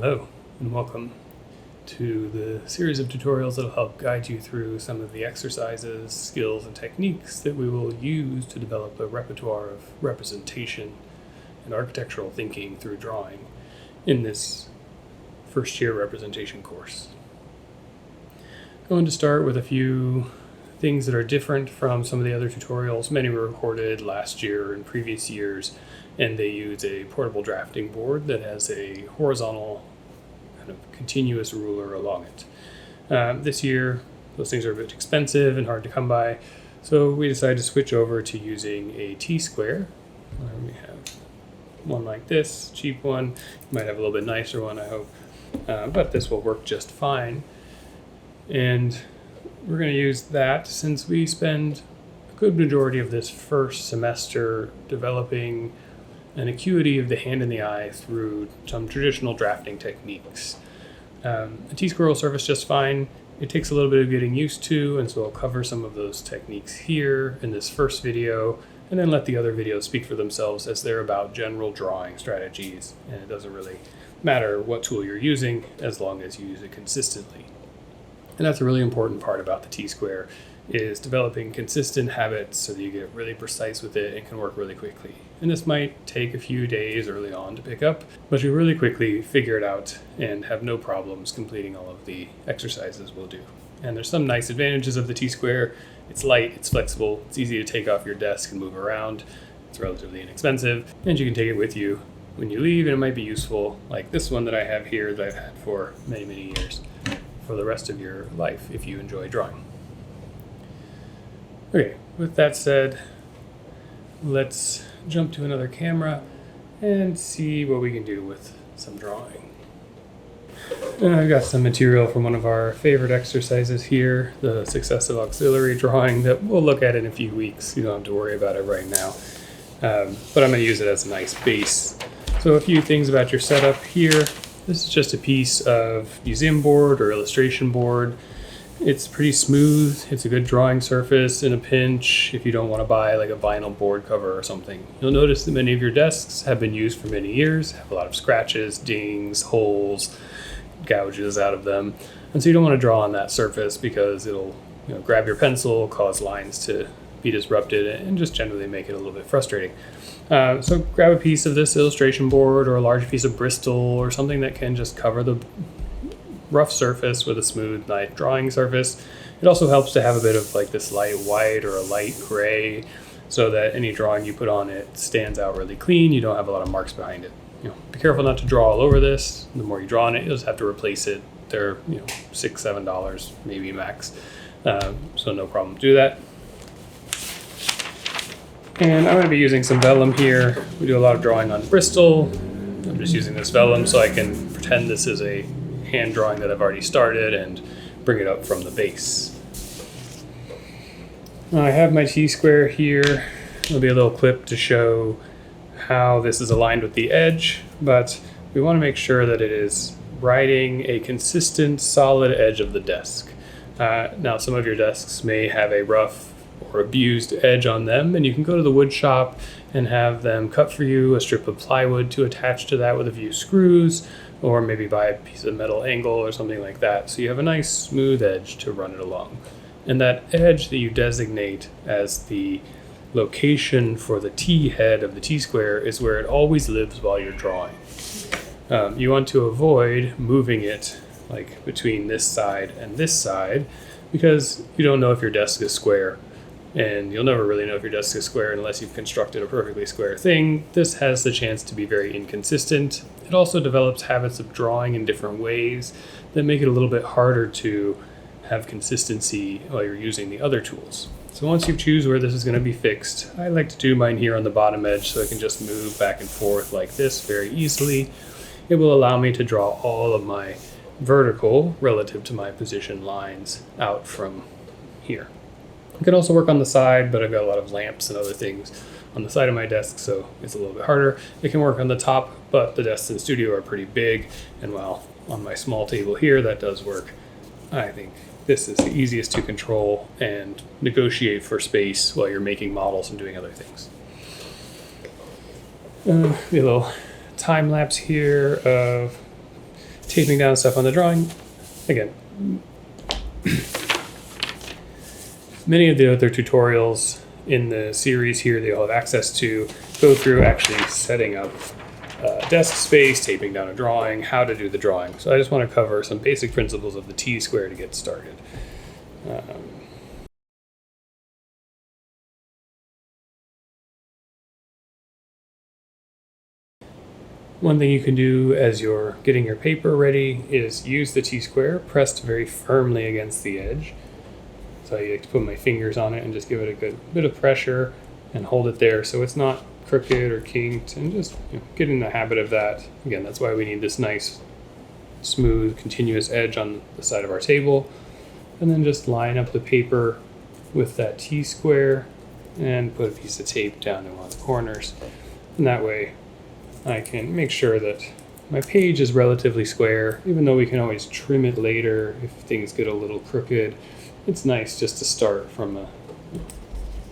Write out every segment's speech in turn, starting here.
Hello and welcome to the series of tutorials that will help guide you through some of the exercises, skills, and techniques that we will use to develop a repertoire of representation and architectural thinking through drawing in this first year representation course. I'm going to start with a few things that are different from some of the other tutorials. Many were recorded last year and previous years, and they use a portable drafting board that has a horizontal kind of continuous ruler along it. This year, those things are a bit expensive and hard to come by, so we decided to switch over to using a T-square. We have one like this, cheap one. You might have a little bit nicer one, I hope, but this will work just fine. And we're going to use that since we spend a good majority of this first semester developing an acuity of the hand and the eye through some traditional drafting techniques. A T-square will serve us just fine. It takes a little bit of getting used to, and so I'll cover some of those techniques here in this first video, and then let the other videos speak for themselves as they're about general drawing strategies, and it doesn't really matter what tool you're using as long as you use it consistently. And that's a really important part about the T-square, is developing consistent habits so that you get really precise with it and can work really quickly. And this might take a few days early on to pick up, but you really quickly figure it out and have no problems completing all of the exercises we'll do. And there's some nice advantages of the T-square. It's light, it's flexible, it's easy to take off your desk and move around, it's relatively inexpensive, and you can take it with you when you leave, and it might be useful, like this one that I have here that I've had for many, many years, for the rest of your life if you enjoy drawing. Okay, with that said, let's jump to another camera and see what we can do with some drawing. I've got some material from one of our favorite exercises here, the successive auxiliary drawing, that we'll look at in a few weeks. You don't have to worry about it right now, but I'm going to use it as a nice base. So a few things about your setup here. This is just a piece of museum board or illustration board. It's pretty smooth. It's a good drawing surface in a pinch if you don't want to buy like a vinyl board cover or something. You'll notice that many of your desks have been used for many years, have a lot of scratches, dings, holes, gouges out of them. And so you don't want to draw on that surface because it'll grab your pencil, cause lines to be disrupted, and just generally make it a little bit frustrating. So grab a piece of this illustration board or a large piece of Bristol or something that can just cover the rough surface with a smooth, nice drawing surface. It also helps to have a bit of like this light white or a light gray so that any drawing you put on it stands out really clean. You don't have a lot of marks behind it. Be careful not to draw all over this. The more you draw on it, you'll just have to replace it. They're $6, $7 maybe max. So no problem to do that. And I'm going to be using some vellum here. We do a lot of drawing on Bristol. I'm just using this vellum so I can pretend this is a hand drawing that I've already started and bring it up from the base. Now I have my T-square here. There'll be a little clip to show how this is aligned with the edge, but we want to make sure that it is riding a consistent, solid edge of the desk. Now some of your desks may have a rough or abused edge on them, and you can go to the wood shop and have them cut for you a strip of plywood to attach to that with a few screws, or maybe buy a piece of metal angle or something like that, so you have a nice smooth edge to run it along. And that edge that you designate as the location for the T head of the T-square is where it always lives while you're drawing. You want to avoid moving it like between this side and this side, because you don't know if your desk is square, and you'll never really know if your desk is square unless you've constructed a perfectly square thing. This has the chance to be very inconsistent. It also develops habits of drawing in different ways that make it a little bit harder to have consistency while you're using the other tools. So once you choose where this is going to be fixed, I like to do mine here on the bottom edge so I can just move back and forth like this very easily. It will allow me to draw all of my vertical relative to my position lines out from here. I can also work on the side, but I've got a lot of lamps and other things on the side of my desk, so it's a little bit harder. It can work on the top, but the desks in the studio are pretty big, and while on my small table here that does work, I think this is the easiest to control and negotiate for space while you're making models and doing other things. A little time lapse here of taping down stuff on the drawing. Again, many of the other tutorials in the series here that you'll have access to go through actually setting up desk space, taping down a drawing, how to do the drawing. So I just want to cover some basic principles of the T-square to get started. One thing you can do as you're getting your paper ready is use the T-square pressed very firmly against the edge. So I like to put my fingers on it and just give it a good bit of pressure and hold it there so it's not crooked or kinked, and just get in the habit of that. Again, that's why we need this nice, smooth, continuous edge on the side of our table. And then just line up the paper with that T-square and put a piece of tape down in one of the corners. And that way I can make sure that my page is relatively square, even though we can always trim it later if things get a little crooked. It's nice just to start from a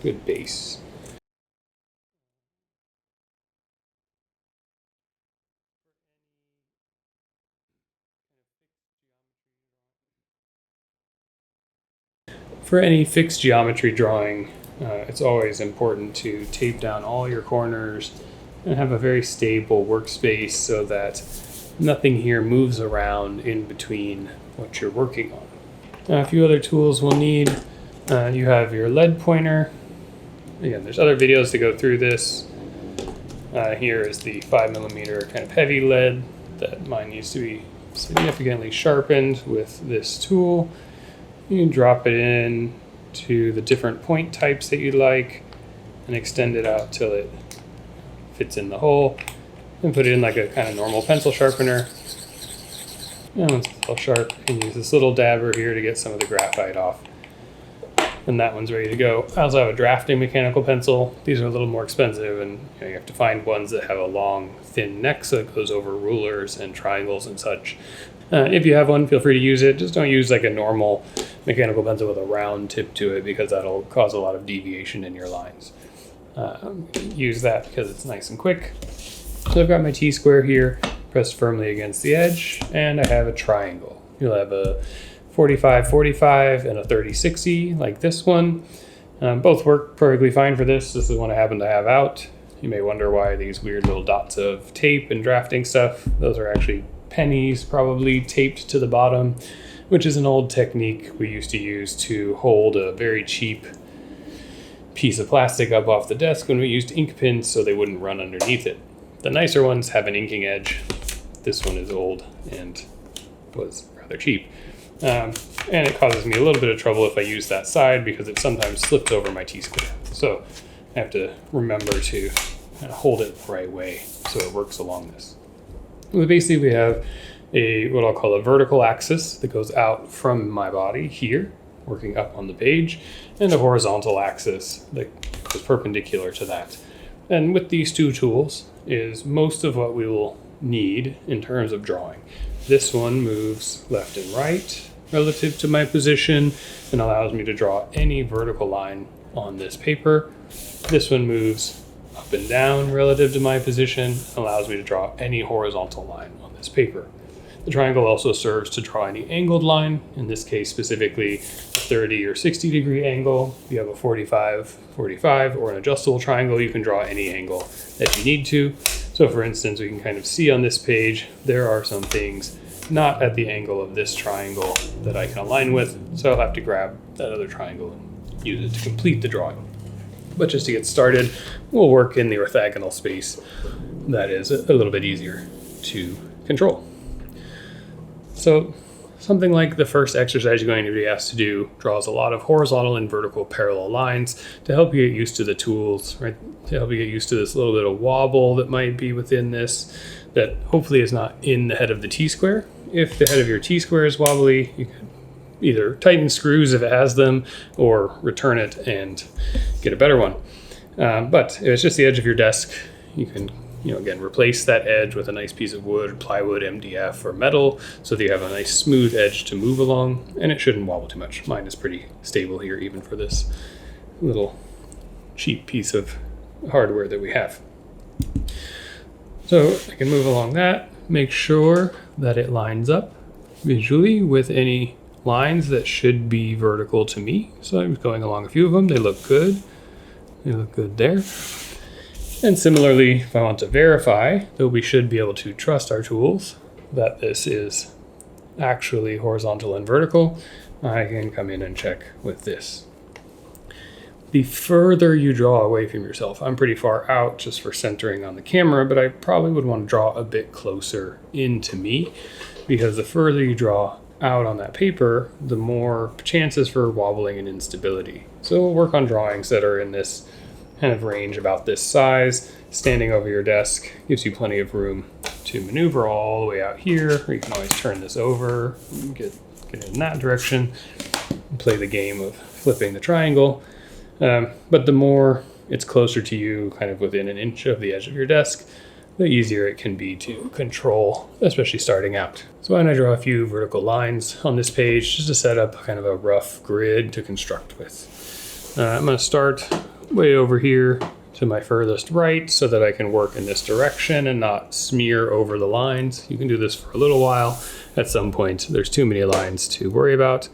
good base. For any fixed geometry drawing, it's always important to tape down all your corners and have a very stable workspace so that nothing here moves around in between what you're working on. A few other tools we'll need. You have your lead pointer. Again, there's other videos to go through this. Here is the 5mm kind of heavy lead that mine needs to be significantly sharpened with this tool. You can drop it in to the different point types that you like and extend it out till it fits in the hole, and put it in like a kind of normal pencil sharpener. And once it's all sharp, you can use this little dabber here to get some of the graphite off. And that one's ready to go. I also have a drafting mechanical pencil. These are a little more expensive, and you have to find ones that have a long, thin neck so it goes over rulers and triangles and such. If you have one, feel free to use it. Just don't use like a normal mechanical pencil with a round tip to it, because that'll cause a lot of deviation in your lines. Use that because it's nice and quick. So I've got my T-square here pressed firmly against the edge, and I have a triangle. You'll have a 45-45 and a 30-60 like this one. Both work perfectly fine for this. This is one I happen to have out. You may wonder why these weird little dots of tape and drafting stuff. Those are actually pennies probably taped to the bottom, which is an old technique we used to use to hold a very cheap piece of plastic up off the desk when we used ink pens so they wouldn't run underneath it. The nicer ones have an inking edge. This one is old and was rather cheap. And it causes me a little bit of trouble if I use that side because it sometimes slips over my T-square. So I have to remember to hold it the right way so it works along this. Well, basically we have what I'll call a vertical axis that goes out from my body here, working up on the page, and a horizontal axis that is perpendicular to that. And with these two tools is most of what we will need in terms of drawing. This one moves left and right relative to my position and allows me to draw any vertical line on this paper. This one moves up and down relative to my position, allows me to draw any horizontal line on this paper. The triangle also serves to draw any angled line, in this case specifically a 30 or 60 degree angle. If you have a 45 or an adjustable triangle, you can draw any angle that you need to. So for instance, we can kind of see on this page, there are some things not at the angle of this triangle that I can align with, so I'll have to grab that other triangle and use it to complete the drawing. But just to get started, we'll work in the orthogonal space that is a little bit easier to control. So something like the first exercise you're going to be asked to do draws a lot of horizontal and vertical parallel lines to help you get used to the tools, right? To help you get used to this little bit of wobble that might be within this, that hopefully is not in the head of the T-square. If the head of your T-square is wobbly, you can either tighten screws if it has them, or return it and get a better one. But if it's just the edge of your desk, you can again, replace that edge with a nice piece of wood, plywood, MDF, or metal so that you have a nice smooth edge to move along, and it shouldn't wobble too much. Mine is pretty stable here, even for this little cheap piece of hardware that we have. So I can move along that. make sure that it lines up visually with any lines that should be vertical to me. So I'm going along a few of them. They look good. They look good there. And similarly, if I want to verify that we should be able to trust our tools, that this is actually horizontal and vertical, I can come in and check with this. The further you draw away from yourself, I'm pretty far out just for centering on the camera, but I probably would want to draw a bit closer into me, because the further you draw out on that paper, the more chances for wobbling and instability. So we'll work on drawings that are in this kind of range about this size. Standing over your desk gives you plenty of room to maneuver all the way out here, or you can always turn this over and get in that direction and play the game of flipping the triangle. But the more it's closer to you, kind of within an inch of the edge of your desk, the easier it can be to control, especially starting out. So why don't I draw a few vertical lines on this page just to set up kind of a rough grid to construct with. I'm going to start way over here to my furthest right so that I can work in this direction and not smear over the lines. You can do this for a little while. At some point, there's too many lines to worry about.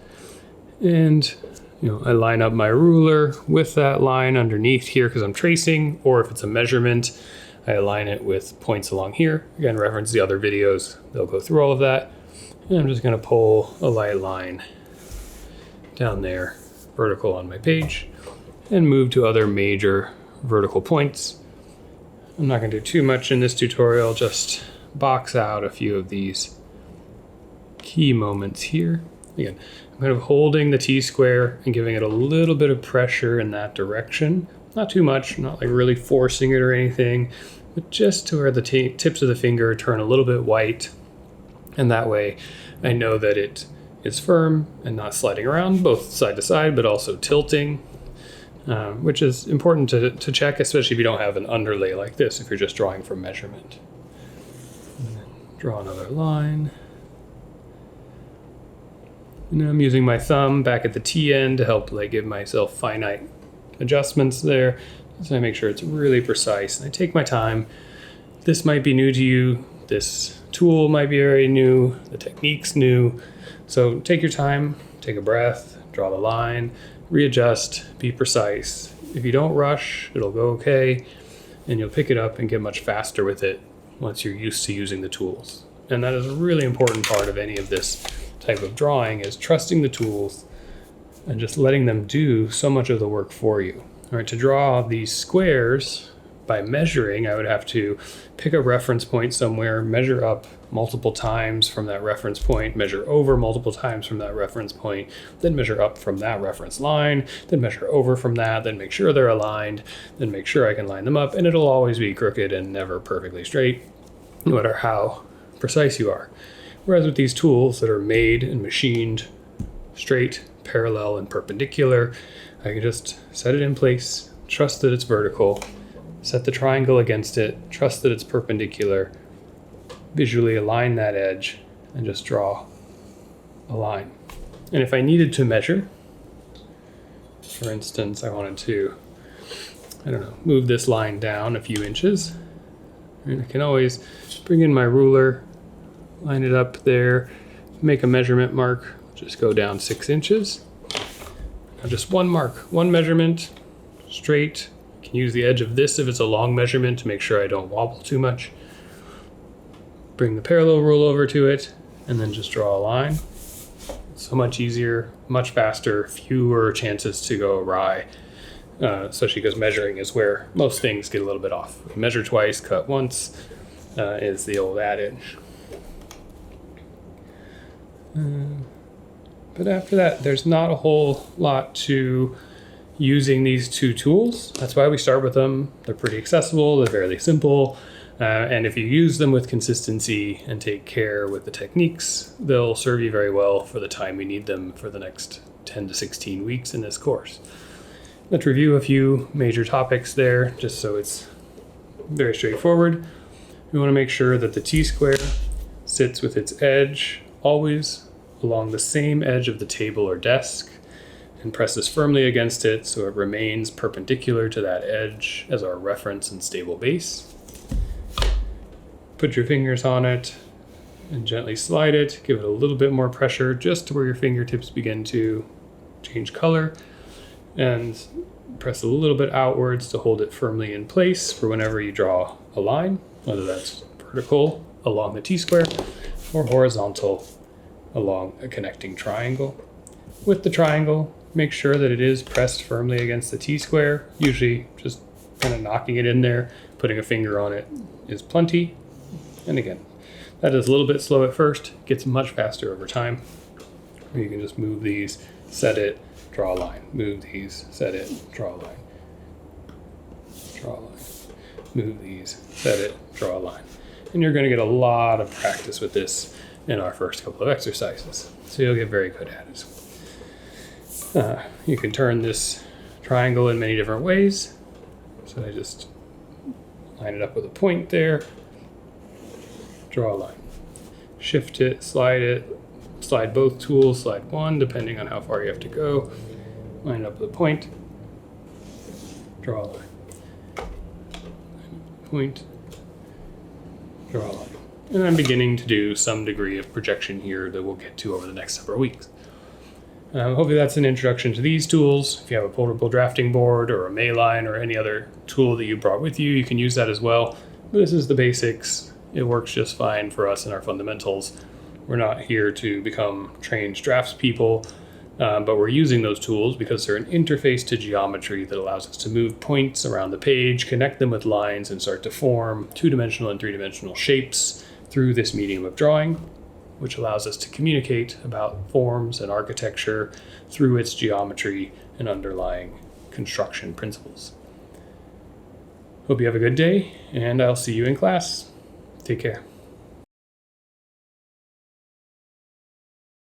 And I line up my ruler with that line underneath here because I'm tracing, or if it's a measurement, I align it with points along here. Again, reference the other videos. They'll go through all of that. And I'm just going to pull a light line down there, vertical on my page, and move to other major vertical points. I'm not going to do too much in this tutorial, just box out a few of these key moments here. Again, I'm kind of holding the T-square and giving it a little bit of pressure in that direction. Not too much, not like really forcing it or anything, but just to where the tips of the finger turn a little bit white. And that way I know that it is firm and not sliding around, both side to side, but also tilting, which is important to check, especially if you don't have an underlay like this, if you're just drawing for measurement. And then draw another line. And I'm using my thumb back at the T end to help give myself finite adjustments there, so I make sure it's really precise. And I take my time. This might be new to you. This tool might be very new. The technique's new. So take your time, take a breath, draw the line, readjust, be precise. If you don't rush, it'll go okay, and you'll pick it up and get much faster with it once you're used to using the tools. And that is a really important part of any of this type of drawing, is trusting the tools and just letting them do so much of the work for you. All right, to draw these squares by measuring, I would have to pick a reference point somewhere, measure up multiple times from that reference point, measure over multiple times from that reference point, then measure up from that reference line, then measure over from that, then make sure they're aligned, then make sure I can line them up, and it'll always be crooked and never perfectly straight, no matter how precise you are. Whereas with these tools that are made and machined straight, parallel, and perpendicular, I can just set it in place, trust that it's vertical, set the triangle against it, trust that it's perpendicular, visually align that edge, and just draw a line. And if I needed to measure, for instance, I wanted to, move this line down a few inches, and I can always bring in my ruler, line it up there, make a measurement mark, just go down 6 inches. Now just one mark, one measurement, straight. You can use the edge of this if it's a long measurement to make sure I don't wobble too much. Bring the parallel rule over to it, and then just draw a line. So much easier, much faster, fewer chances to go awry, especially because measuring is where most things get a little bit off. Measure twice, cut once is the old adage. But after that, there's not a whole lot to using these two tools. That's why we start with them. They're pretty accessible, they're fairly simple, and if you use them with consistency and take care with the techniques, they'll serve you very well for the time we need them for the next 10 to 16 weeks in this course. Let's review a few major topics there, just so it's very straightforward. We want to make sure that the T-square sits with its edge always along the same edge of the table or desk and presses firmly against it so it remains perpendicular to that edge as our reference and stable base. Put your fingers on it, and gently slide it. Give it a little bit more pressure just to where your fingertips begin to change color, and press a little bit outwards to hold it firmly in place for whenever you draw a line, whether that's vertical along the T-square or horizontal along a connecting triangle. With the triangle, make sure that it is pressed firmly against the T-square, usually just kind of knocking it in there. Putting a finger on it is plenty. And again, that is a little bit slow at first, gets much faster over time. Or you can just move these, set it, draw a line. Move these, set it, draw a line. Draw a line. Move these, set it, draw a line. And you're going to get a lot of practice with this in our first couple of exercises. So you'll get very good at it. You can turn this triangle in many different ways. So I just line it up with a point there, draw a line. Shift it, slide both tools, slide one, depending on how far you have to go. Line it up with a point, draw a line. Point, draw a line. And I'm beginning to do some degree of projection here that we'll get to over the next several weeks. Hopefully that's an introduction to these tools. If you have a portable drafting board or a Mayline or any other tool that you brought with you, you can use that as well. This is the basics. It works just fine for us in our fundamentals. We're not here to become trained draftspeople, but we're using those tools because they're an interface to geometry that allows us to move points around the page, connect them with lines, and start to form two-dimensional and three-dimensional shapes through this medium of drawing, which allows us to communicate about forms and architecture through its geometry and underlying construction principles. Hope you have a good day, and I'll see you in class. Take care.